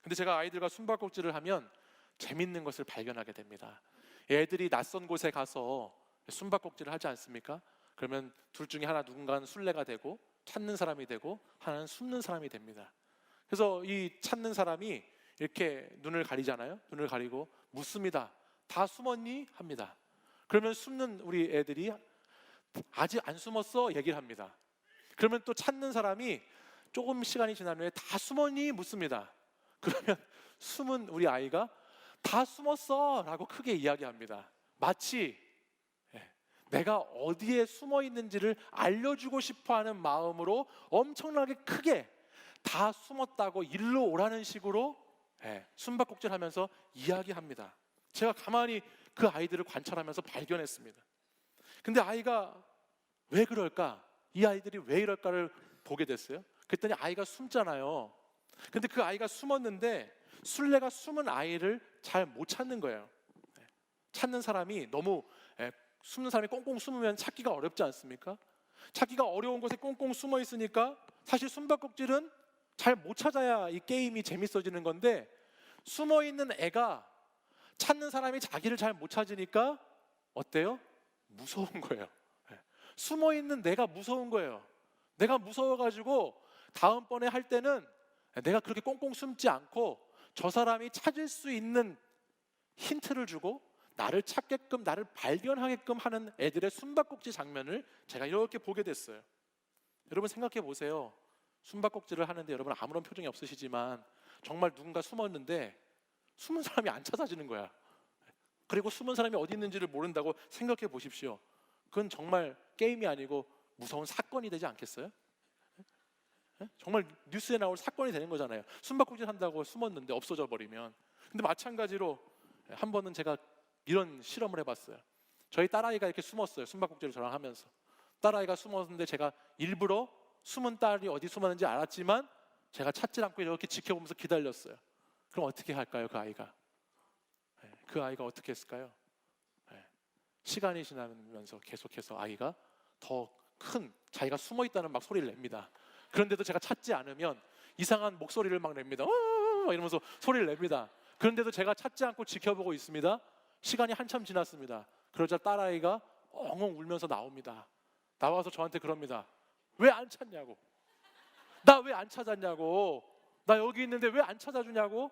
근데 제가 아이들과 숨바꼭질을 하면 재밌는 것을 발견하게 됩니다. 애들이 낯선 곳에 가서 숨바꼭질을 하지 않습니까? 그러면 둘 중에 하나 누군가는 술래가 되고 찾는 사람이 되고 하나는 숨는 사람이 됩니다. 그래서 이 찾는 사람이 이렇게 눈을 가리잖아요. 눈을 가리고 묻습니다. 다 숨었니? 합니다. 그러면 숨는 우리 애들이 아직 안 숨었어? 얘기를 합니다. 그러면 또 찾는 사람이 조금 시간이 지난 후에 다 숨었니? 묻습니다. 그러면 숨은 우리 아이가 다 숨었어 라고 크게 이야기합니다. 마치 내가 어디에 숨어 있는지를 알려주고 싶어하는 마음으로 엄청나게 크게 다 숨었다고 일로 오라는 식으로 숨바꼭질 하면서 이야기합니다. 제가 가만히 그 아이들을 관찰하면서 발견했습니다. 근데 아이가 왜 그럴까? 이 아이들이 왜 이럴까를 보게 됐어요. 그랬더니 아이가 숨잖아요. 근데 그 아이가 숨었는데 술래가 숨은 아이를 잘 못 찾는 거예요. 찾는 사람이 너무 숨는 사람이 꽁꽁 숨으면 찾기가 어렵지 않습니까? 찾기가 어려운 곳에 꽁꽁 숨어 있으니까 사실 숨바꼭질은 잘 못 찾아야 이 게임이 재밌어지는 건데, 숨어 있는 애가 찾는 사람이 자기를 잘 못 찾으니까 어때요? 무서운 거예요. 숨어 있는 내가 무서운 거예요. 내가 무서워가지고 다음번에 할 때는 내가 그렇게 꽁꽁 숨지 않고 저 사람이 찾을 수 있는 힌트를 주고 나를 찾게끔, 나를 발견하게끔 하는 애들의 숨바꼭질 장면을 제가 이렇게 보게 됐어요. 여러분 생각해 보세요. 숨바꼭질을 하는데 여러분 아무런 표정이 없으시지만 정말 누군가 숨었는데 숨은 사람이 안 찾아지는 거야. 그리고 숨은 사람이 어디 있는지를 모른다고 생각해 보십시오. 그건 정말 게임이 아니고 무서운 사건이 되지 않겠어요? 정말 뉴스에 나올 사건이 되는 거잖아요. 숨바꼭질 한다고 숨었는데 없어져 버리면. 근데 마찬가지로 한 번은 제가 이런 실험을 해봤어요. 저희 딸아이가 이렇게 숨었어요. 숨바꼭질을 저랑 하면서. 딸아이가 숨었는데 제가 일부러 숨은 딸이 어디 숨었는지 알았지만 제가 찾지 않고 이렇게 지켜보면서 기다렸어요. 그럼 어떻게 할까요, 그 아이가? 그 아이가 어떻게 했을까요? 시간이 지나면서 계속해서 아이가 더 큰 자기가 숨어 있다는 막 소리를 냅니다. 그런데도 제가 찾지 않으면 이상한 목소리를 막 냅니다. 이러면서 소리를 냅니다. 그런데도 제가 찾지 않고 지켜보고 있습니다. 시간이 한참 지났습니다. 그러자 딸아이가 엉엉 울면서 나옵니다. 나와서 저한테 그럽니다. 왜 안 찾냐고. 나 왜 안 찾았냐고. 나 여기 있는데 왜 안 찾아주냐고.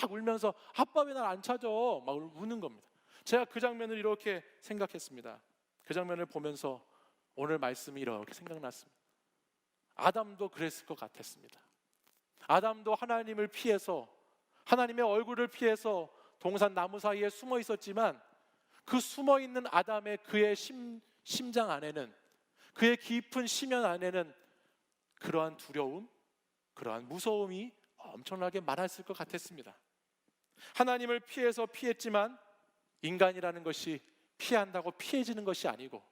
막 울면서 아빠 왜 날 안 찾아. 막 우는 겁니다. 제가 그 장면을 이렇게 생각했습니다. 그 장면을 보면서 오늘 말씀이 이렇게 생각났습니다. 아담도 그랬을 것 같았습니다. 아담도 하나님을 피해서, 하나님의 얼굴을 피해서 동산 나무 사이에 숨어 있었지만 그 숨어 있는 아담의 그의 심장 안에는, 그의 깊은 심연 안에는 그러한 두려움, 그러한 무서움이 엄청나게 많았을 것 같았습니다. 하나님을 피해서 피했지만 인간이라는 것이 피한다고 피해지는 것이 아니고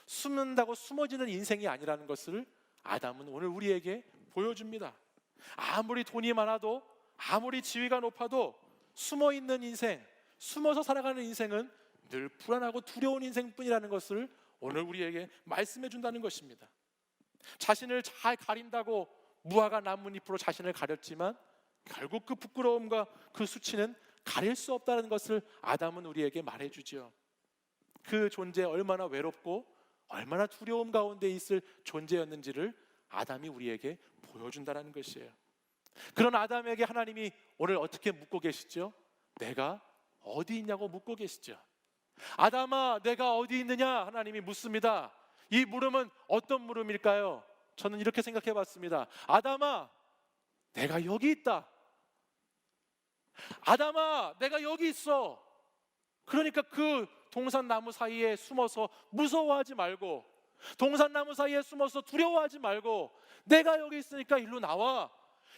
숨는다고 숨어지는 인생이 아니라는 것을 아담은 오늘 우리에게 보여줍니다. 아무리 돈이 많아도, 아무리 지위가 높아도 숨어있는 인생, 숨어서 살아가는 인생은 늘 불안하고 두려운 인생뿐이라는 것을 오늘 우리에게 말씀해 준다는 것입니다. 자신을 잘 가린다고 무화과 나뭇잎으로 자신을 가렸지만 결국 그 부끄러움과 그 수치는 가릴 수 없다는 것을 아담은 우리에게 말해주지요. 그 존재 얼마나 외롭고 얼마나 두려움 가운데 있을 존재였는지를 아담이 우리에게 보여준다는 것이에요. 그런 아담에게 하나님이 오늘 어떻게 묻고 계시죠? 내가 어디 있냐고 묻고 계시죠. 아담아, 내가 어디 있느냐? 하나님이 묻습니다. 이 물음은 어떤 물음일까요? 저는 이렇게 생각해 봤습니다. 아담아, 내가 여기 있다. 아담아, 내가 여기 있어. 그러니까 그 동산나무 사이에 숨어서 무서워하지 말고, 동산나무 사이에 숨어서 두려워하지 말고, 내가 여기 있으니까 일로 나와.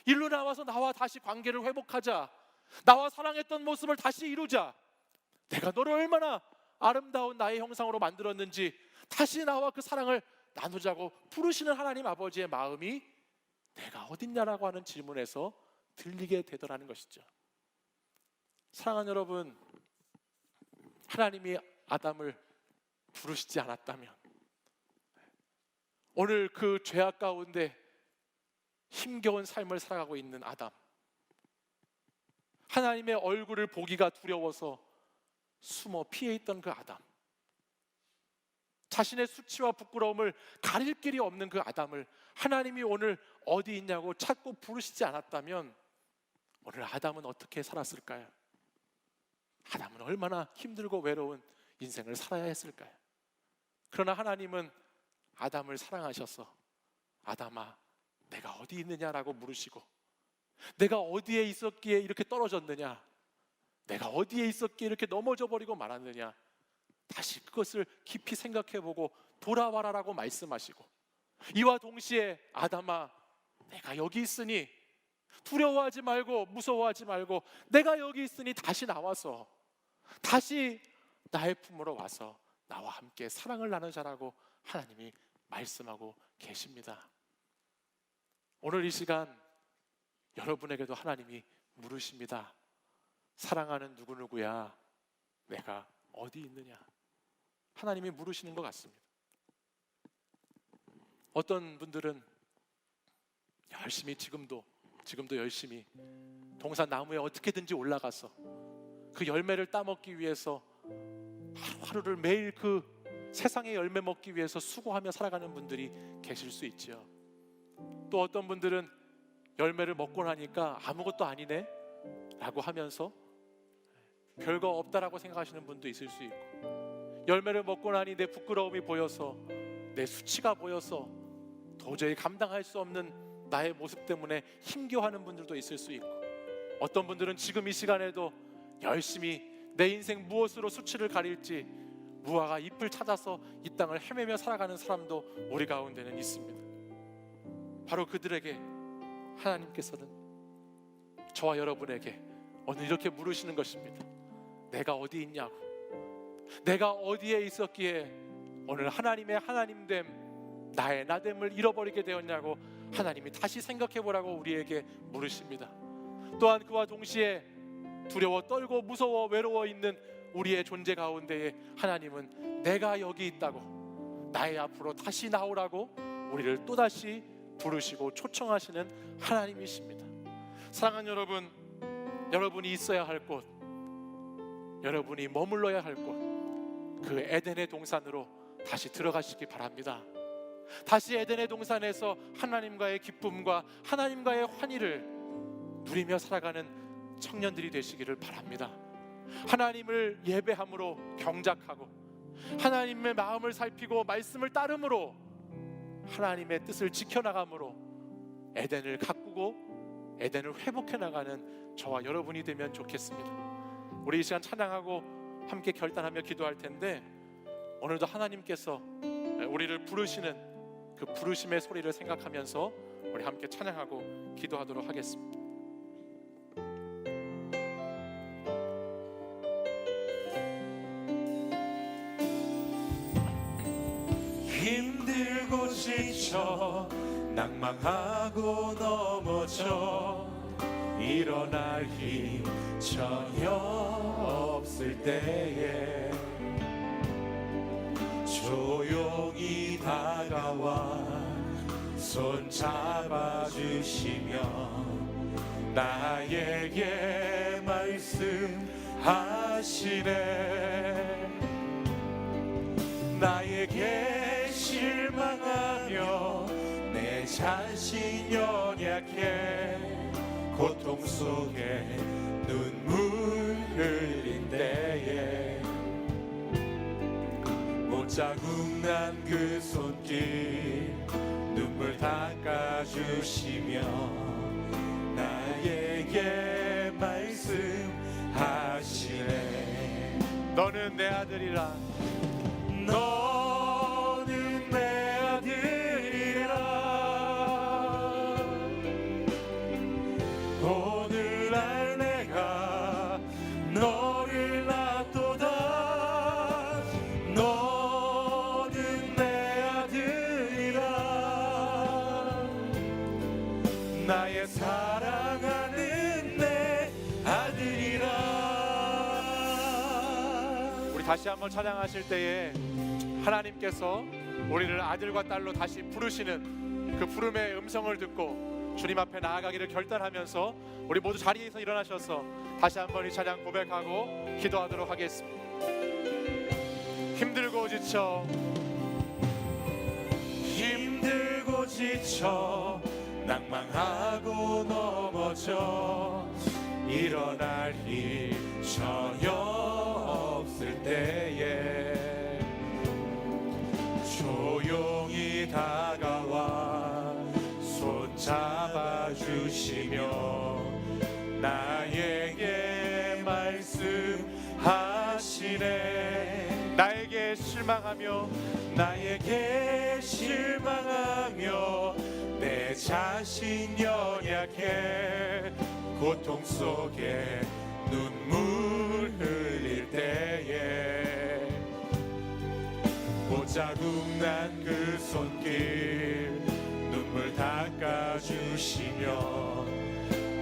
일로 나와서 나와 다시 관계를 회복하자. 나와 사랑했던 모습을 다시 이루자. 내가 너를 얼마나 아름다운 나의 형상으로 만들었는지 다시 나와 그 사랑을 나누자고 부르시는 하나님 아버지의 마음이 내가 어딨냐라고 하는 질문에서 들리게 되더라는 것이죠. 사랑하는 여러분, 하나님이 아담을 부르시지 않았다면, 오늘 그 죄악 가운데 힘겨운 삶을 살아가고 있는 아담, 하나님의 얼굴을 보기가 두려워서 숨어 피해 있던 그 아담, 자신의 수치와 부끄러움을 가릴 길이 없는 그 아담을 하나님이 오늘 어디 있냐고 찾고 부르시지 않았다면 오늘 아담은 어떻게 살았을까요? 아담은 얼마나 힘들고 외로운 인생을 살아야 했을까요? 그러나 하나님은 아담을 사랑하셔서 아담아 내가 어디 있느냐라고 물으시고, 내가 어디에 있었기에 이렇게 떨어졌느냐, 내가 어디에 있었기에 이렇게 넘어져 버리고 말았느냐, 다시 그것을 깊이 생각해보고 돌아와라라고 말씀하시고, 이와 동시에 아담아 내가 여기 있으니 두려워하지 말고 무서워하지 말고 내가 여기 있으니 다시 나와서 다시 나의 품으로 와서 나와 함께 사랑을 나누자라고 하나님이 말씀하고 계십니다. 오늘 이 시간 여러분에게도 하나님이 물으십니다. 사랑하는 누구누구야, 내가 어디 있느냐? 하나님이 물으시는 것 같습니다. 어떤 분들은 열심히 지금도 열심히 동산 나무에 어떻게든지 올라가서 그 열매를 따먹기 위해서 하루하루를 매일 그 세상의 열매 먹기 위해서 수고하며 살아가는 분들이 계실 수 있죠. 또 어떤 분들은 열매를 먹고 나니까 아무것도 아니네 라고 하면서 별거 없다라고 생각하시는 분도 있을 수 있고, 열매를 먹고 나니 내 부끄러움이 보여서, 내 수치가 보여서 도저히 감당할 수 없는 나의 모습 때문에 힘겨워하는 분들도 있을 수 있고, 어떤 분들은 지금 이 시간에도 열심히 내 인생 무엇으로 수치를 가릴지 무화과 잎을 찾아서 이 땅을 헤매며 살아가는 사람도 우리 가운데는 있습니다. 바로 그들에게 하나님께서는 저와 여러분에게 오늘 이렇게 물으시는 것입니다. 내가 어디 있냐고, 내가 어디에 있었기에 오늘 하나님의 하나님됨, 나의 나됨을 잃어버리게 되었냐고 하나님이 다시 생각해보라고 우리에게 물으십니다. 또한 그와 동시에 두려워 떨고 무서워 외로워 있는 우리의 존재 가운데에 하나님은 내가 여기 있다고, 나의 앞으로 다시 나오라고 우리를 또다시 부르시고 초청하시는 하나님이십니다. 사랑하는 여러분, 여러분이 있어야 할 곳, 여러분이 머물러야 할 곳, 그 에덴의 동산으로 다시 들어가시기 바랍니다. 다시 에덴의 동산에서 하나님과의 기쁨과 하나님과의 환희를 누리며 살아가는 청년들이 되시기를 바랍니다. 하나님을 예배함으로 경작하고, 하나님의 마음을 살피고 말씀을 따름으로 하나님의 뜻을 지켜나감으로 에덴을 가꾸고 에덴을 회복해 나가는 저와 여러분이 되면 좋겠습니다. 우리 이 시간 찬양하고 함께 결단하며 기도할 텐데, 오늘도 하나님께서 우리를 부르시는 그 부르심의 소리를 생각하면서 우리 함께 찬양하고 기도하도록 하겠습니다. 힘들고 지쳐 낭망하고 넘어져 일어날 힘 전혀 없을 때에 조용히 다가와 손 잡아주시며 나에게 말씀하시네. 나에게 실망하며 내 자신 연약해 고통 속에 눈물 흘린 때에 못자국 난 그 손길 눈물 닦아주시며 나에게 말씀하시네. 너는 내 아들이라, 너는 내 아들이라. 오늘날 내가 너를 낳도다. 너는 내 아들이라. 나의 사랑하는 내 아들이라. 우리 다시 한번 찬양하실 때에 하나님께서 우리를 아들과 딸로 다시 부르시는 그 부름의 음성을 듣고 주님 앞에 나아가기를 결단하면서 우리 모두 자리에서 일어나셔서 다시 한번 이 찬양 고백하고 기도하도록 하겠습니다. 힘들고 지쳐 낭망하고 넘어져 일어날 힘 전혀 없을 때에 조용히 다가와 손 잡아주시며 나에게 말씀하시네. 나에게 실망하며 내 자신 연약해 고통 속에 눈물 흘릴 때에 보자국 난 그 손길 눈물 닦아주시며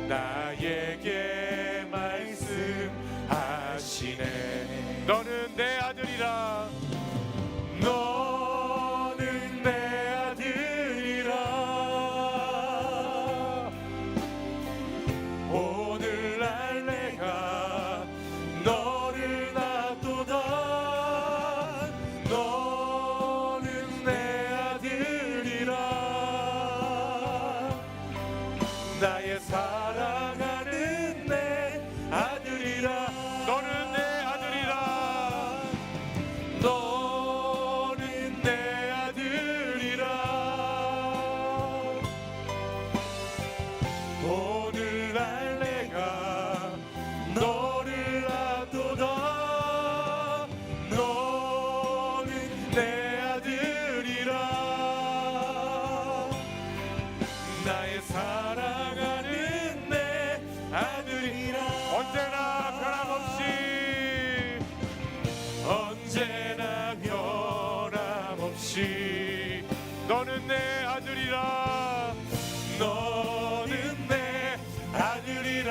나에게 말씀하시네. 너는 내 아들이라 너는 내 아들이라. 오늘날 내가 너를 낳도다. 너는 내 아들이라. 나의 사랑하는 내 아들이라. 너는 내 아들이라 너는 내 아들이라. 오늘날 내가 너를 낳도다. 너는 내 아들이라. 나의 사랑하는 내 아들이라. 언제나 변함없이 너는 내 아들이라. 너는 내 아들이라.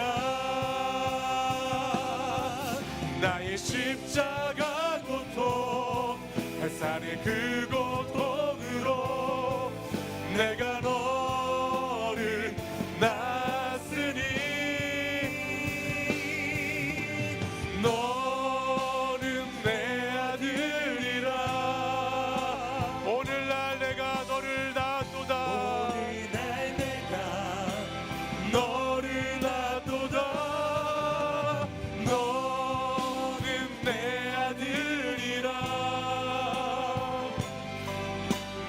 나의 십자가 고통 햇살의 그 고통으로 내가 너를 낳았으니 너는 내 아들이라. 오늘날 내가 너를 낳았도다. 오늘날 내가 너를 낳도다. 너는 내 아들이라.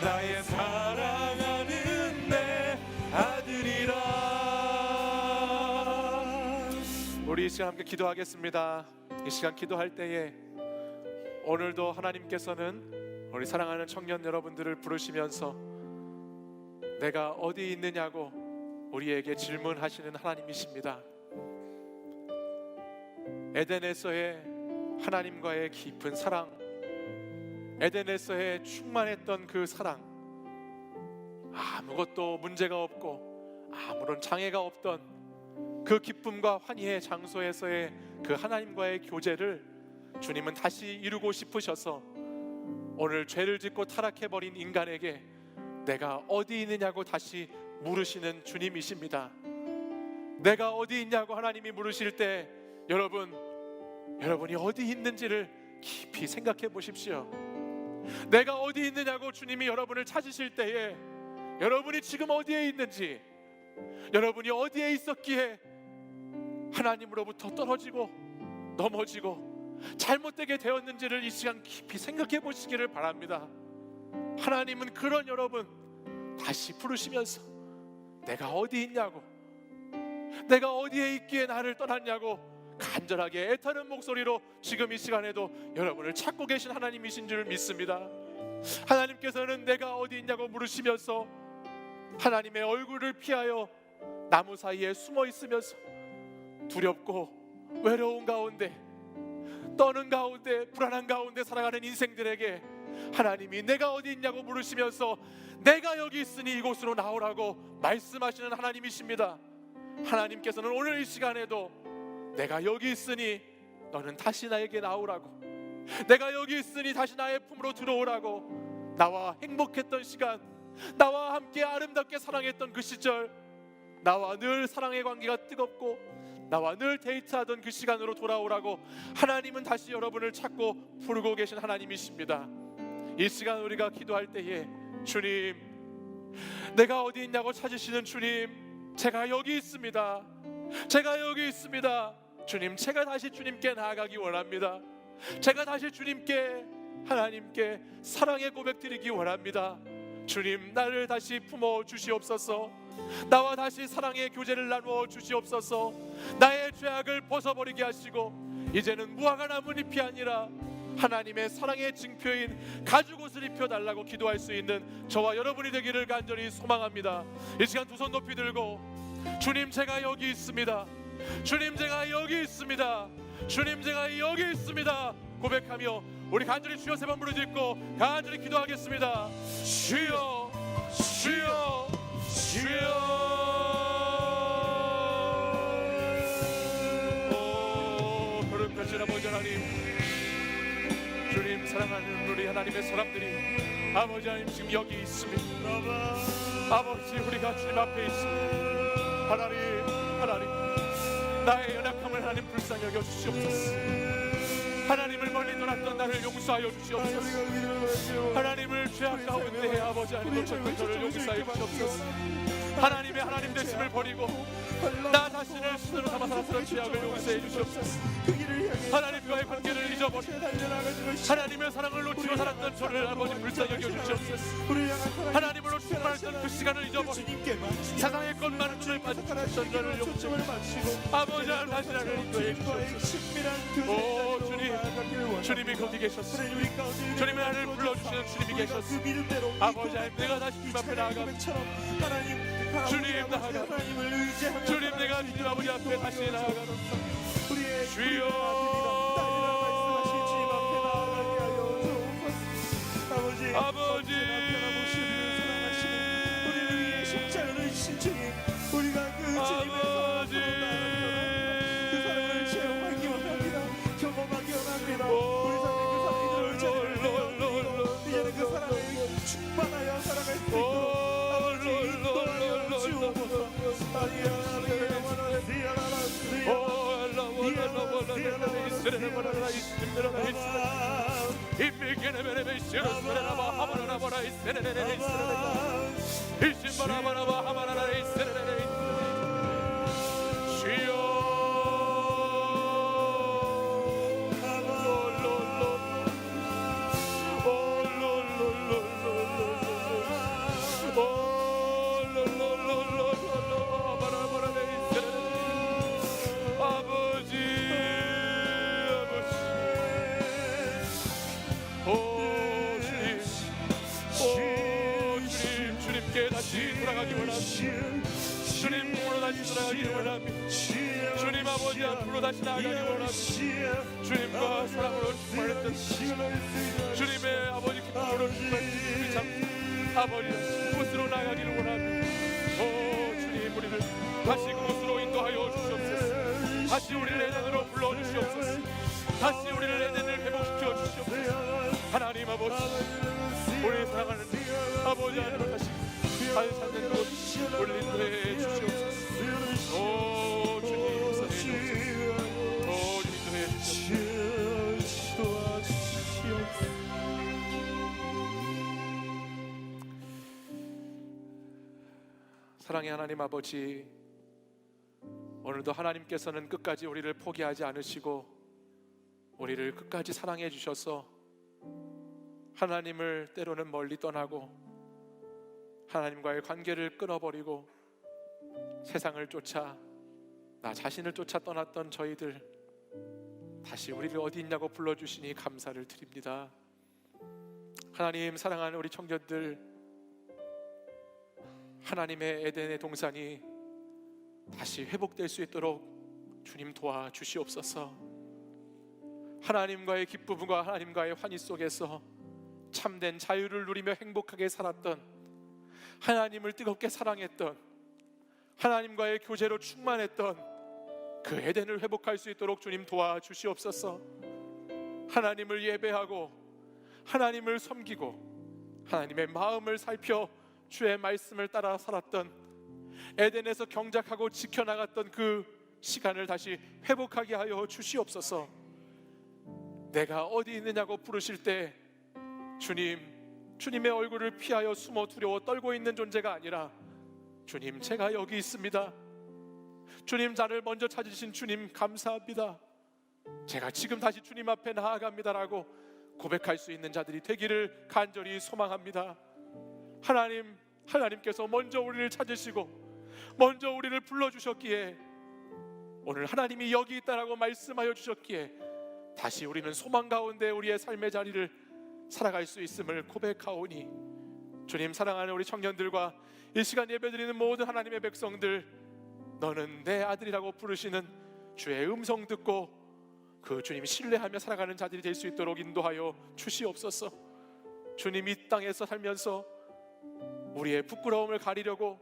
나의 사랑하는 내 아들이라. 우리 이 시간 함께 기도하겠습니다. 이 시간 기도할 때에 오늘도 하나님께서는 우리 사랑하는 청년 여러분들을 부르시면서 내가 어디 있느냐고 우리에게 질문하시는 하나님이십니다. 에덴에서의 하나님과의 깊은 사랑, 에덴에서의 충만했던 그 사랑, 아무것도 문제가 없고 아무런 장애가 없던 그 기쁨과 환희의 장소에서의 그 하나님과의 교제를 주님은 다시 이루고 싶으셔서 오늘 죄를 짓고 타락해버린 인간에게 내가 어디 있느냐고 다시 물으시는 주님이십니다. 내가 어디 있냐고 하나님이 물으실 때 여러분이 어디 있는지를 깊이 생각해 보십시오. 내가 어디 있느냐고 주님이 여러분을 찾으실 때에 여러분이 지금 어디에 있는지, 여러분이 어디에 있었기에 하나님으로부터 떨어지고 넘어지고 잘못되게 되었는지를 이 시간 깊이 생각해 보시기를 바랍니다. 하나님은 그런 여러분 다시 부르시면서 내가 어디 있냐고, 내가 어디에 있기에 나를 떠났냐고 간절하게 애타는 목소리로 지금 이 시간에도 여러분을 찾고 계신 하나님이신 줄 믿습니다. 하나님께서는 내가 어디 있냐고 물으시면서 하나님의 얼굴을 피하여 나무 사이에 숨어 있으면서 두렵고 외로운 가운데, 떠는 가운데, 불안한 가운데 살아가는 인생들에게 하나님이 내가 어디 있냐고 물으시면서 내가 여기 있으니 이곳으로 나오라고 말씀하시는 하나님이십니다. 하나님께서는 오늘 이 시간에도 내가 여기 있으니 너는 다시 나에게 나오라고, 내가 여기 있으니 다시 나의 품으로 들어오라고, 나와 행복했던 시간, 나와 함께 아름답게 사랑했던 그 시절, 나와 늘 사랑의 관계가 뜨겁고 나와 늘 데이트하던 그 시간으로 돌아오라고 하나님은 다시 여러분을 찾고 부르고 계신 하나님이십니다. 이 시간 우리가 기도할 때에 주님, 내가 어디 있냐고 찾으시는 주님, 제가 여기 있습니다. 제가 여기 있습니다. 주님, 제가 다시 주님께 나아가기 원합니다. 제가 다시 주님께, 하나님께 사랑의 고백 드리기 원합니다. 주님, 나를 다시 품어 주시옵소서. 나와 다시 사랑의 교제를 나누어 주시옵소서. 나의 죄악을 벗어버리게 하시고 이제는 무화과 나뭇잎이 아니라 하나님의 사랑의 증표인 가죽옷을 입혀달라고 기도할 수 있는 저와 여러분이 되기를 간절히 소망합니다. 이 시간 두 손 높이 들고 주님, 제가 여기 있습니다. 주님, 제가 여기 있습니다. 주님, 제가 여기 있습니다 고백하며 우리 간절히 주여 세 번 부르짖고 간절히 기도하겠습니다. 주여, 주여, 주여. 오, 거룩하신 아버지 하나님, 주님, 사랑하는 우리 하나님의 사람들이 아버지 하나님 지금 여기 있습니다. 아버지, 우리가 주님 앞에 있습니다. 하나님, 나의 연약함을 하나님 불쌍히 여겨 주시옵소서. 하나님을 멀리 떠났던 나를 용서하여 주시옵소서. 하나님을 죄악 가운데 아버지 하나님 놓쳤던 저를 용서하여 주시옵소서. 하나님의 하나님 되심을 버리고 나 자신을 스스로 삼아 살았던 죄악을 용서해 주시옵소서. 하나님과의 관계를 잊어버리고 하나님의 사랑을 놓치고 살았던 저를 아버지 불쌍히 여겨 주시옵소서. 하나님으로 충만했던 그 시간을 잊어버리고 세상의 것만을 눈을 빠졌던 저를 용서해 주시옵소서. 아버지 하나님 다시 나를 인도해 주시옵소서. 오 주님, 주님이 거기 계셨어. 주님이 나를 불러주시는 주님이 계셨어. 아버지 하나님, 내가 다시 주님 앞에 나아가 주님 나아가 주님, 내가 주님 아버지 앞에 다시 나아가 주여. 아버지, 우리를 위해 십자가를 지신 주님, 우리가 그 주님의 그 사랑을 체험하기 원합니다. 경험하기 원합니다. 우리 삶에 그 사랑이 넘쳐나며 이제는 그 사랑을 충만하여 살아갈 수 있도록 아버지 인도하여 주옵소서. 돌아가기 원합니다. 주님 몸으로 다시 돌아가기 원합니다. 주님 아버지 앞으로 다시 나아가기 원합니다. 주님과 사랑으로 충만했던 주님의 아버지 기쁨으로 충만했던 그 장 아버지 그곳으로 나아가기를 원합니다. 오 주님, 우리를 다시 그곳으로 인도하여 주시옵소서. 다시 우리를 에덴으로 불러주시옵소서. 다시 우리를 에덴을 회복시켜 주시옵소서. 하나님 아버지, 우리 사랑하는 아버지 하나님을 다시 찾는 곳 우리를 인도해 주시옵소서. 오 주님, 역사해 주옵소서. 오 주님, 인도해 주시옵소서. 사랑의 하나님 아버지, 오늘도 하나님께서는 끝까지 우리를 포기하지 않으시고 우리를 끝까지 사랑해 주셔서 하나님을 때로는 멀리 떠나고 하나님과의 관계를 끊어버리고 세상을 쫓아 나 자신을 쫓아 떠났던 저희들 다시 우리를 어디 있냐고 불러주시니 감사를 드립니다. 하나님, 사랑하는 우리 청년들, 하나님의 에덴의 동산이 다시 회복될 수 있도록 주님 도와주시옵소서. 하나님과의 기쁨과 하나님과의 환희 속에서 참된 자유를 누리며 행복하게 살았던, 하나님을 뜨겁게 사랑했던, 하나님과의 교제로 충만했던 그 에덴을 회복할 수 있도록 주님 도와주시옵소서. 하나님을 예배하고 하나님을 섬기고 하나님의 마음을 살펴 주의 말씀을 따라 살았던, 에덴에서 경작하고 지켜나갔던 그 시간을 다시 회복하게 하여 주시옵소서. 내가 어디 있느냐고 부르실 때 주님의 얼굴을 피하여 숨어 두려워 떨고 있는 존재가 아니라, 주님, 제가 여기 있습니다. 주님, 나를 먼저 찾으신 주님 감사합니다. 제가 지금 다시 주님 앞에 나아갑니다라고 고백할 수 있는 자들이 되기를 간절히 소망합니다. 하나님께서 먼저 우리를 찾으시고 먼저 우리를 불러주셨기에, 오늘 하나님이 여기 있다라고 말씀하여 주셨기에 다시 우리는 소망 가운데 우리의 삶의 자리를 살아갈 수 있음을 고백하오니, 주님, 사랑하는 우리 청년들과 이 시간 예배드리는 모든 하나님의 백성들, 너는 내 아들이라고 부르시는 주의 음성 듣고 그 주님 신뢰하며 살아가는 자들이 될 수 있도록 인도하여 주시옵소서. 주님, 이 땅에서 살면서 우리의 부끄러움을 가리려고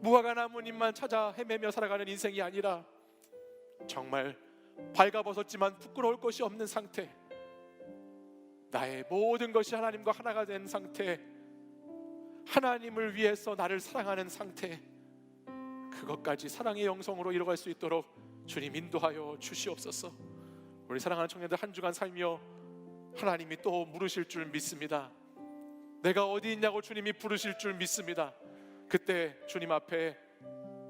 무화과 나무님만 찾아 헤매며 살아가는 인생이 아니라, 정말 발가벗었지만 부끄러울 것이 없는 상태, 나의 모든 것이 하나님과 하나가 된 상태, 하나님을 위해서 나를 사랑하는 상태, 그것까지 사랑의 영성으로 이뤄갈 수 있도록 주님 인도하여 주시옵소서. 우리 사랑하는 청년들 한 주간 살며 하나님이 또 물으실 줄 믿습니다. 내가 어디 있냐고 주님이 부르실 줄 믿습니다. 그때 주님 앞에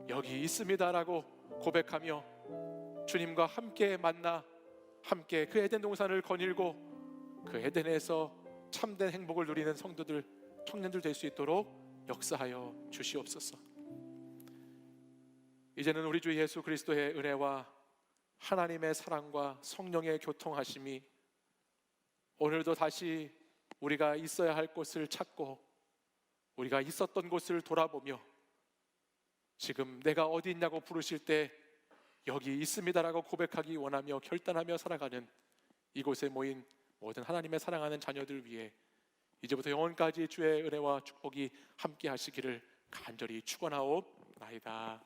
여기 있습니다라고 고백하며 주님과 함께 만나 함께 그 에덴 동산을 거닐고 그 에덴에서 참된 행복을 누리는 성도들, 청년들 될 수 있도록 역사하여 주시옵소서. 이제는 우리 주 예수 그리스도의 은혜와 하나님의 사랑과 성령의 교통하심이 오늘도 다시 우리가 있어야 할 곳을 찾고 우리가 있었던 곳을 돌아보며, 지금 내가 어디 있냐고 부르실 때 여기 있습니다라고 고백하기 원하며 결단하며 살아가는 이곳에 모인 모든 하나님의 사랑하는 자녀들 위해 이제부터 영원까지 주의 은혜와 축복이 함께 하시기를 간절히 축원하옵나이다.